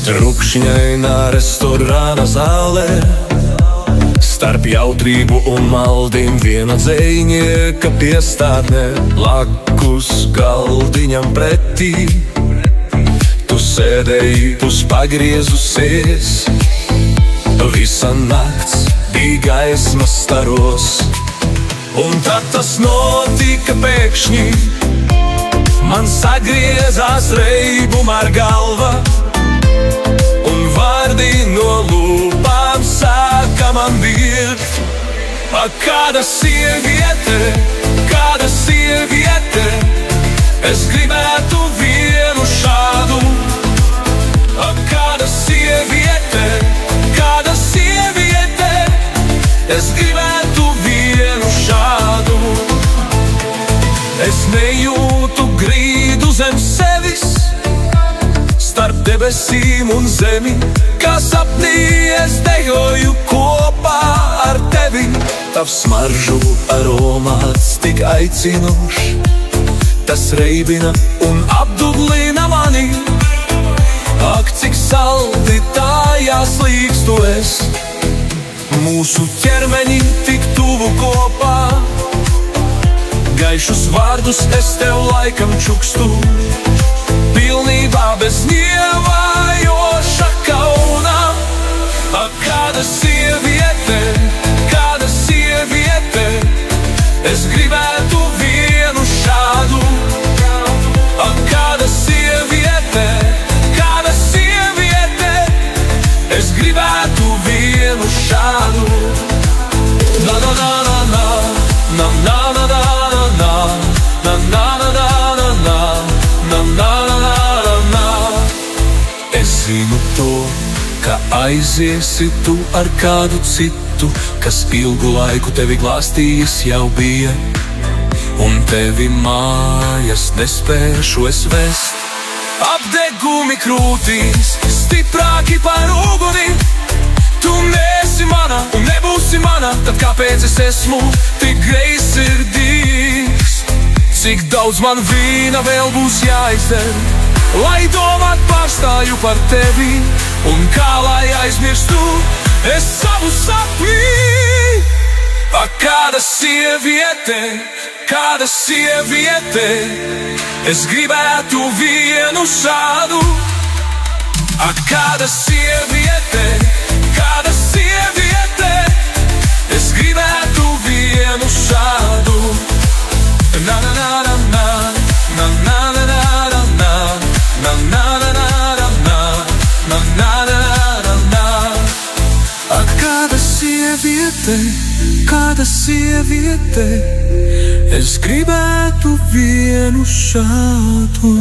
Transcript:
Rupšņainā restorāna zālē, starp jautrību un maldīm viena dzejnieka piestātnē, blakus galdiņam pretī. Tu sēdēji puspagriezusies, visa nakts bija gaismas staros. Un tad tas notika pēkšņi, man sagriezās reibumā ar galva, un vārdi no lūpām sāka man birt. Ak, kāda sieviete, es gribētu vienu šādu. Ak, kāda sieviete, es gribētu vienu šādu. Es nejūtu grīdu zem sevis, starp debesīm un zemi, kā sapnī es dejoju kopā ar tevi. Tavs smaržu aromāts tik aicinošs, tas reibina un apdublina mani. Ak, cik saldi tājās līkstu es, mūsu ķermeņi tik tuvu kopā. Gaišus vārdus es tev laikam čukstu, pilnībā bez nievajoša kauna. Ak, kāda sieviete, es gribētu vienu šādu. Ak, kāda sieviete, es gribētu vienu šādu. Na na na na na, na na na na na, na na na na na, na na na na na. Es zinu to, ka aiziesi tu ar kādu citu, kas ilgu laiku tevi glāstījis jau bija, un tevi mājas nespēšu es vest. Apdegumi krūtīs, stiprāki par uguni. Tu neesi mana un nebūsi mana, tad kāpēc es esmu tik greizsirdīgs? Cik daudz man vīna vēl būs jāizdzer, lai domāt pārstāju par tevi, un kā lai aizmirstu es savu sapni. Ak, kāda sieviete, es gribētu vienu šādu. Ak, kāda sieviete, es gribētu vienu šādu. Na na na na na, na na na na na, na na na na na, na na na na. Ak, kāda sieviete, es gribētu vienu šādu.